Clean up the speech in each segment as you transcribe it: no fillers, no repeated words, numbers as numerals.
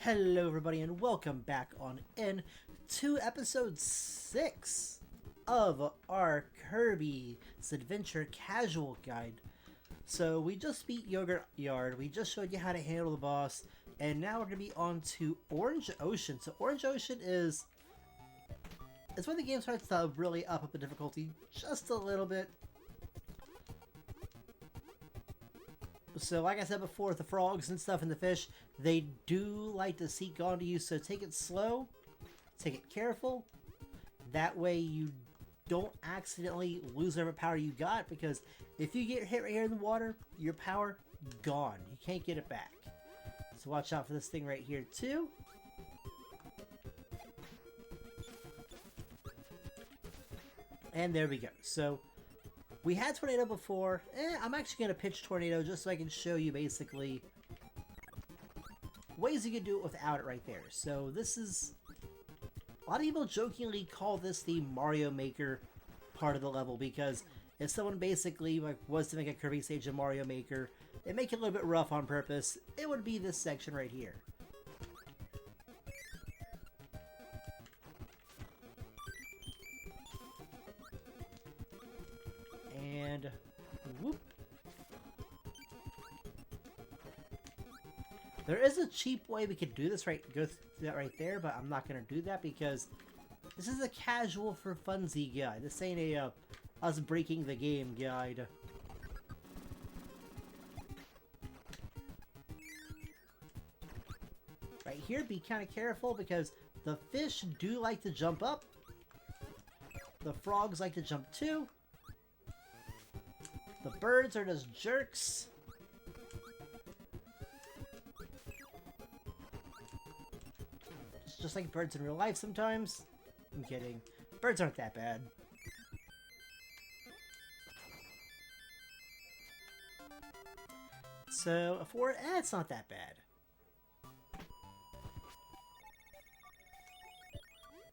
Hello everybody and welcome back on in to episode 6 of our Kirby's Adventure Casual Guide. So we just beat Yogurt Yard, we just showed you how to handle the boss, and now we're going to be on to Orange Ocean. So Orange Ocean is when the game starts to really up the difficulty just a little bit. So like I said before, the frogs and stuff and the fish, they do like to seek onto you, so take it slow, take it careful. That way you don't accidentally lose whatever power you got, because if you get hit right here in the water, your power gone. You can't get it back. So watch out for this thing right here too. And there we go. So we had Tornado before. I'm actually going to pitch Tornado just so I can show you basically ways you can do it without it right there. So this is... a lot of people jokingly call this the Mario Maker part of the level, because if someone basically was to make a Kirby stage in Mario Maker and make it a little bit rough on purpose, it would be this section right here. And whoop. There is a cheap way we could do this go through that right there, but I'm not going to do that because this is a casual for funsy guide. This ain't a us breaking the game guide. Right here, be kind of careful because the fish do like to jump up. The frogs like to jump too. The birds are just jerks. It's just like birds in real life sometimes. I'm kidding. Birds aren't that bad. So, it's not that bad.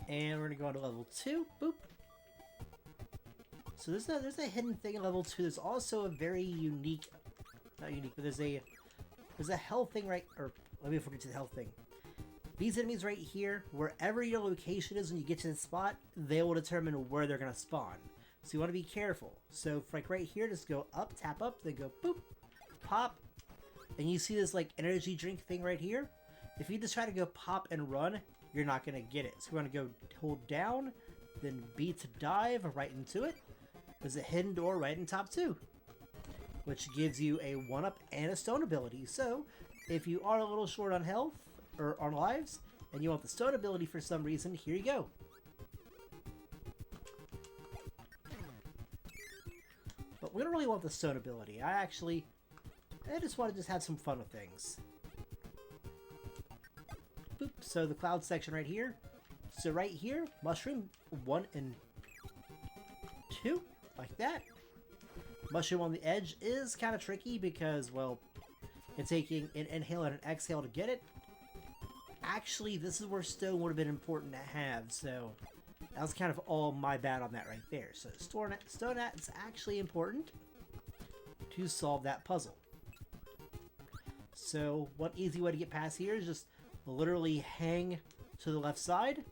And we're gonna go on to level 2. Boop. So there's a hidden thing in level 2. There's also a very unique, not unique, but there's a health thing right, or let me forget to the health thing. These enemies right here, wherever your location is when you get to the spot, they will determine where they're gonna spawn. So you want to be careful. So like right here, just go up, tap up, then go boop, pop, and you see this like energy drink thing right here. If you just try to go pop and run, you're not gonna get it. So we want to go hold down, then B to dive right into it. There's a hidden door right in top 2, which gives you a 1-up and a stone ability. So, if you are a little short on health, or on lives, and you want the stone ability for some reason, here you go. But we don't really want the stone ability. I just want to just have some fun with things. Boop, so the cloud section right here. So right here, mushroom 1 and 2. Like that. Mushroom on the edge is kind of tricky because, well, it's taking an inhale and an exhale to get it. Actually, this is where stone would have bone important to have, so that was kind of all my bad on that right there. So stone is actually important to solve that puzzle. So one easy way to get past here is just literally hang to the left side.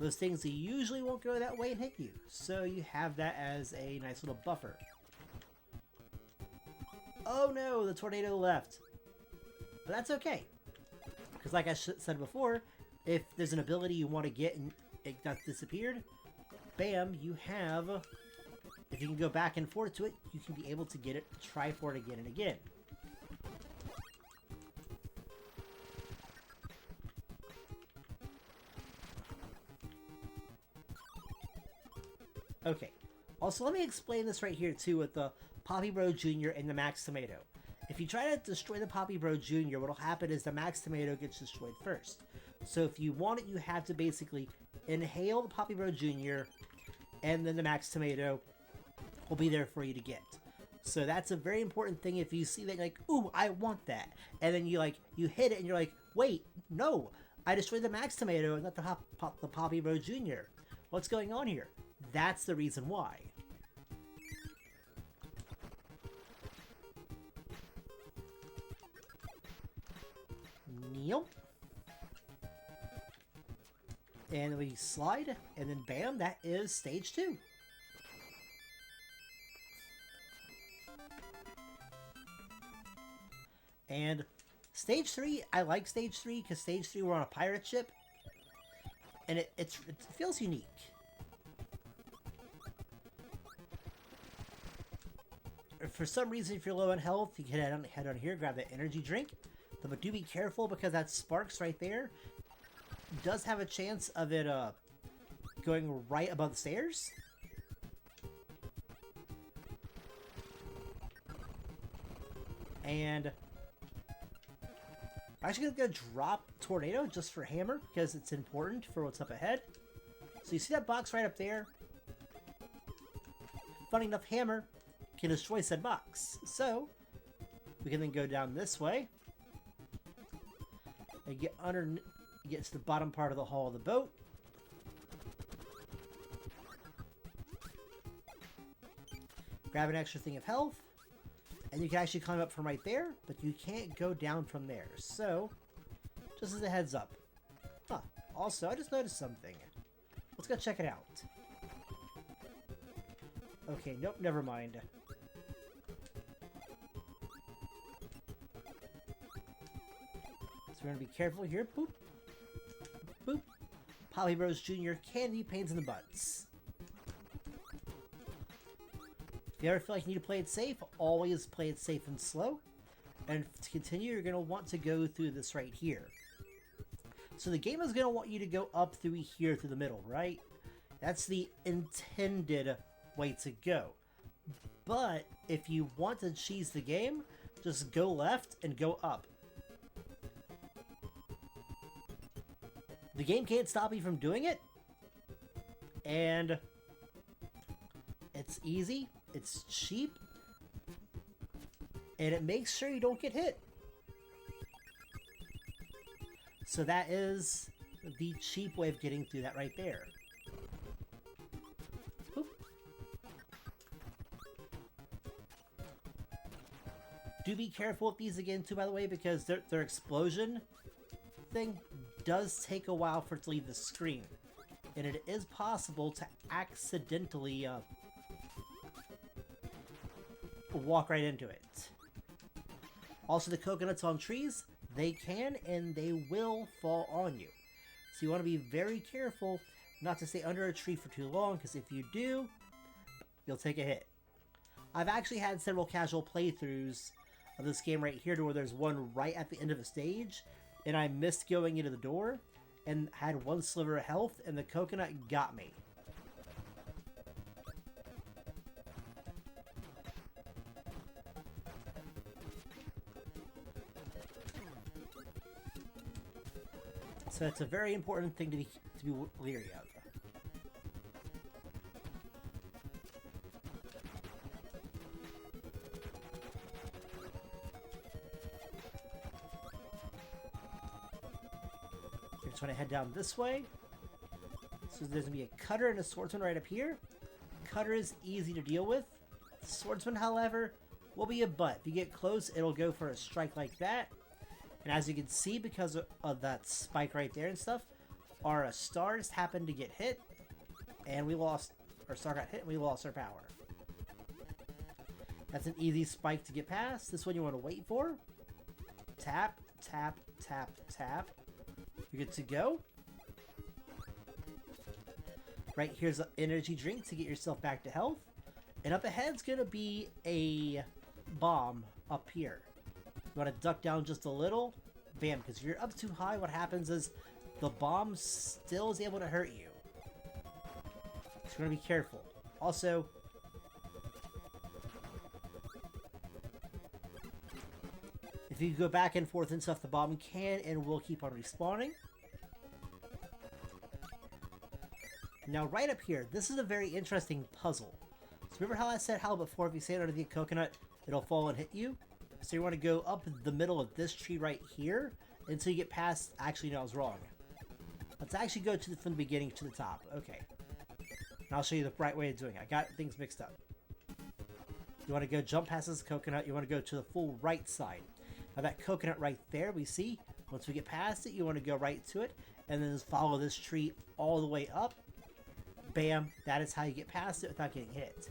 Those things that usually won't go that way and hit you. So you have that as a nice little buffer. Oh no, the tornado left. But that's okay. Because like I said before, if there's an ability you want to get and it got disappeared, bam, you have... if you can go back and forth to it, you can be able to get it, try for it again and again. Okay, also let me explain this right here too with the Poppy Bro Jr. and the Max Tomato. If you try to destroy the Poppy Bro Jr., what'll happen is the Max Tomato gets destroyed first. So if you want it, you have to basically inhale the Poppy Bro Jr., and then the Max Tomato will be there for you to get. So that's a very important thing. If you see that, you're like, ooh, I want that. And then you hit it and you're like, wait, no, I destroyed the Max Tomato and not the Poppy Bro Jr. What's going on here? That's the reason why. Nope. And we slide, and then bam, that is stage 2. And stage 3, I like stage 3 because stage 3 we're on a pirate ship, and it feels unique. For some reason, if you're low on health, you can head on here, grab that energy drink. But do be careful because that sparks right there does have a chance of it going right above the stairs. And I'm actually going to drop Tornado just for Hammer because it's important for what's up ahead. So you see that box right up there? Funny enough, Hammer can destroy said box. So we can then go down this way and get to the bottom part of the hull of the boat. Grab an extra thing of health, and you can actually climb up from right there, but you can't go down from there. So, just as a heads up. Huh. Also, I just noticed something. Let's go check it out. Okay, nope, never mind. So we're going to be careful here. Boop. Boop. Poppy Bros Jr. can be pains in the butts. If you ever feel like you need to play it safe, always play it safe and slow. And to continue, you're going to want to go through this right here. So the game is going to want you to go up through here through the middle, right? That's the intended way to go. But if you want to cheese the game, just go left and go up. The game can't stop you from doing it. And it's easy, it's cheap, and it makes sure you don't get hit. So that is the cheap way of getting through that right there. Boop. Do be careful with these again too, by the way, because their explosion thing does take a while for it to leave the screen. And it is possible to accidentally walk right into it. Also, the coconuts on trees, they can and they will fall on you. So you want to be very careful not to stay under a tree for too long, because if you do, you'll take a hit. I've actually had several casual playthroughs of this game right here to where there's one right at the end of a stage, and I missed going into the door and had one sliver of health, and the coconut got me. So it's a very important thing to be leery of. You're trying to head down this way. So there's going to be a cutter and a swordsman right up here. Cutter is easy to deal with. Swordsman, however, will be a butt. If you get close, it'll go for a strike like that. And as you can see, because of that spike right there and stuff, our stars happened to get hit, and we lost, our star got hit and we lost our power. That's an easy spike to get past. This one you want to wait for. Tap, tap, tap, tap. You're good to go. Right here's an energy drink to get yourself back to health. And up ahead's going to be a bomb up here. You want to duck down just a little. Bam, because if you're up too high, what happens is the bomb still is able to hurt you. So you're going to be careful. Also, if you go back and forth and stuff, the bomb can and will keep on respawning. Now right up here, this is a very interesting puzzle. So remember how I said how before if you stand under the coconut, it'll fall and hit you? So you want to go up the middle of this tree right here until you get past... Actually, no, I was wrong. Let's actually go to from the beginning to the top. Okay. And I'll show you the right way of doing it. I got things mixed up. You want to go jump past this coconut. You want to go to the full right side. Now that coconut right there, we see, Once we get past it, you want to go right to it, and then just follow this tree all the way up. Bam, that is how you get past it without getting hit.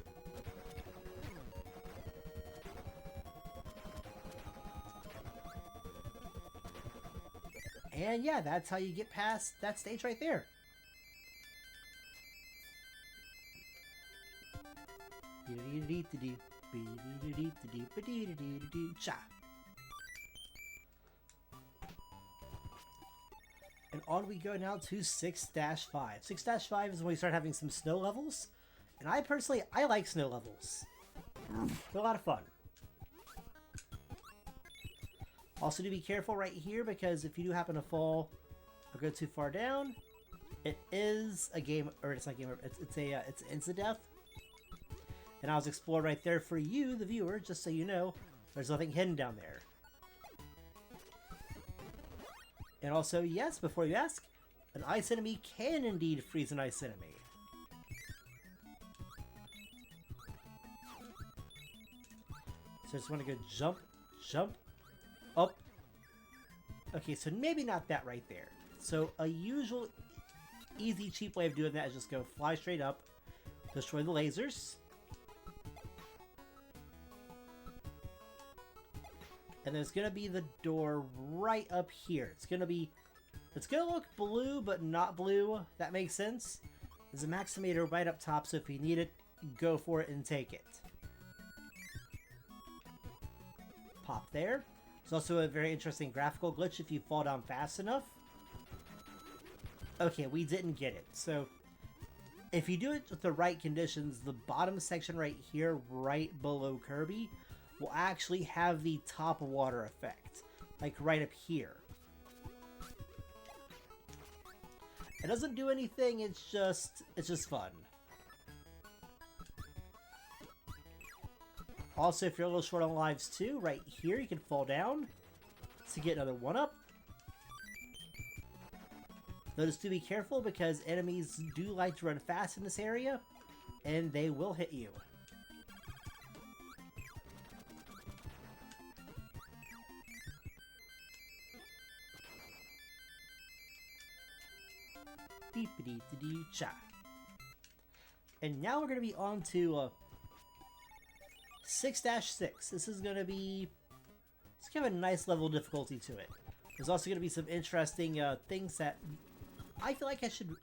And yeah, that's how you get past that stage right there. And on we go now to 6-5. 6-5 is when we start having some snow levels. And I personally, I like snow levels. They're a lot of fun. Also, do be careful right here, because if you do happen to fall or go too far down, it is a game, or it's not a game, it's instant death. And I was explored right there for you, the viewer, just so you know, there's nothing hidden down there. And also, yes, before you ask, an ice enemy can indeed freeze an ice enemy. So I just want to go jump, jump, up. Okay, so maybe not that right there. So a usual, easy, cheap way of doing that is just go fly straight up, destroy the lasers. And there's gonna be the door right up here. It's gonna look blue, but not blue. That makes sense. There's a Maximator right up top, so if you need it, go for it and take it. Pop there. There's also a very interesting graphical glitch if you fall down fast enough. Okay, we didn't get it. So, if you do it with the right conditions, the bottom section right here, right below Kirby, will actually have the top water effect. Like right up here. It doesn't do anything, it's just fun. Also, if you're a little short on lives too, right here you can fall down to get another 1-up. Notice to be careful, because enemies do like to run fast in this area, and they will hit you. Beep-a-dee-dee-dee-cha. And now we're going to be on to 6-6. This is going to be... It's kind of a nice level of difficulty to it. There's also going to be some interesting things that I feel like I should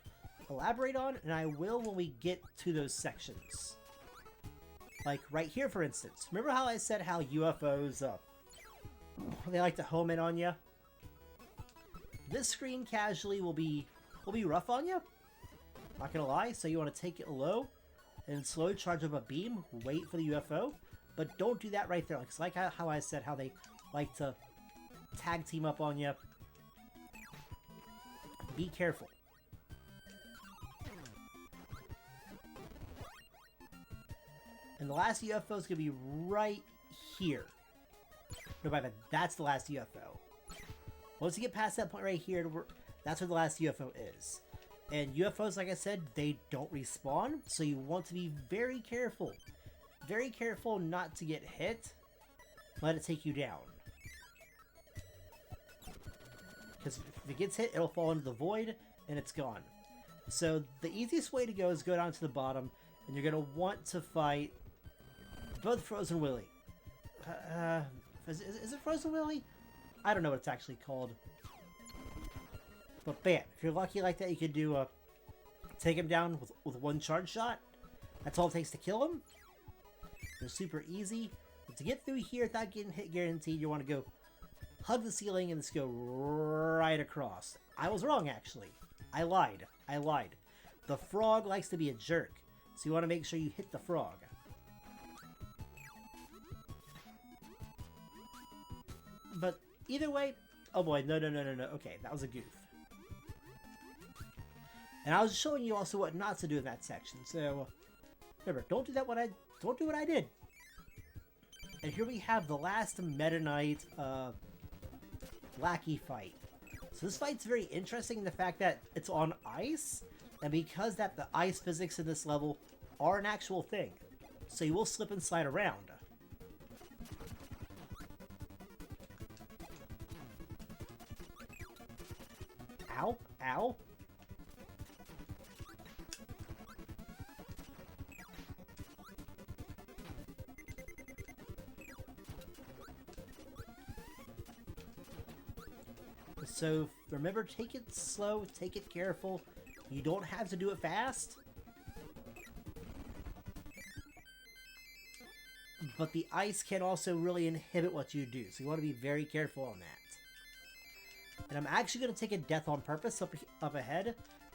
elaborate on, and I will when we get to those sections. Like right here, for instance. Remember how I said how UFOs, they like to home in on you? This screen casually will be rough on you. Not gonna lie, so you want to take it low and slowly charge up a beam, wait for the UFO, but don't do that right there. It's like how I said how they like to tag team up on you. Be careful. And the last UFO is gonna be right here. No, but that's the last UFO. Once you get past that point right here, that's where the last UFO is. And UFOs, like I said, they don't respawn, so you want to be very careful. Very careful not to get hit. Let it take you down. Because if it gets hit, it'll fall into the void, and it's gone. So the easiest way to go is go down to the bottom, and you're going to want to fight both Frozen Willy. Is it Frozen Willy? I don't know what it's actually called. But bam, if you're lucky like that, you can do take him down with one charge shot. That's all it takes to kill him. They're super easy. But to get through here without getting hit guaranteed, you want to go hug the ceiling and just go right across. I was wrong, actually. I lied. The frog likes to be a jerk, so you want to make sure you hit the frog. But either way, oh boy, no. Okay, that was a goof. And I was showing you also what not to do in that section. So remember, don't do what I did. And here we have the last Meta Knight Wacky fight. So this fight's very interesting in the fact that it's on ice, and because that the ice physics in this level are an actual thing. So you will slip and slide around. Ow, ow. So remember, take it slow, take it careful. You don't have to do it fast. But the ice can also really inhibit what you do, so you want to be very careful on that. And I'm actually going to take a death on purpose up ahead,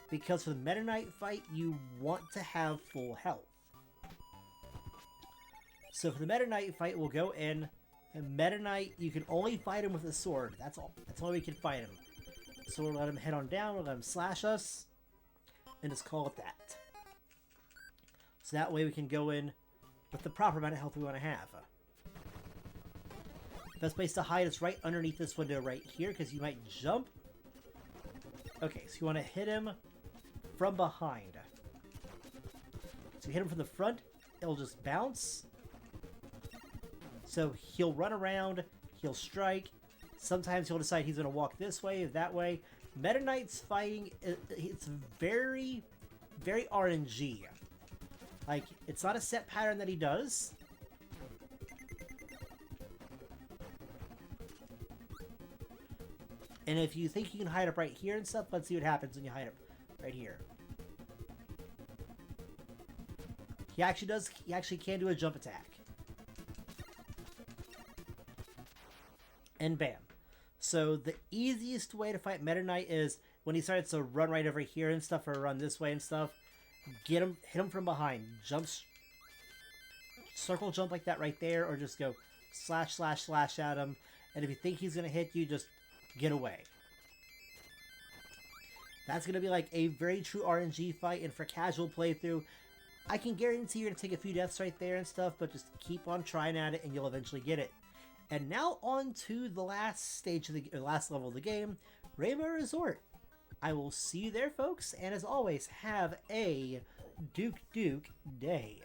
because for the Meta Knight fight, you want to have full health. So for the Meta Knight fight, we'll go in. And Meta Knight, you can only fight him with a sword. That's all. That's all we can fight him. So we'll let him head on down, we'll let him slash us, and just call it that. So that way we can go in with the proper amount of health we want to have. Best place to hide is right underneath this window right here, because you might jump. Okay, so you want to hit him from behind. So you hit him from the front, it'll just bounce. So he'll run around, he'll strike. Sometimes he'll decide he's going to walk this way or that way. Meta Knight's fighting, it's very, very RNG. Like, it's not a set pattern that he does. And if you think you can hide up right here and stuff, let's see what happens when you hide up right here. He actually can do a jump attack. And bam. So the easiest way to fight Meta Knight is when he starts to run right over here and stuff, or run this way and stuff. Get him, hit him from behind. Jumps, circle jump like that right there, or just go slash, slash, slash at him. And if you think he's gonna hit you, just get away. That's gonna be like a very true RNG fight, and for casual playthrough, I can guarantee you're gonna take a few deaths right there and stuff, but just keep on trying at it, and you'll eventually get it. And now on to the last stage of the last level of the game, Rainbow Resort. I will see you there, folks, and as always, have a Duke day.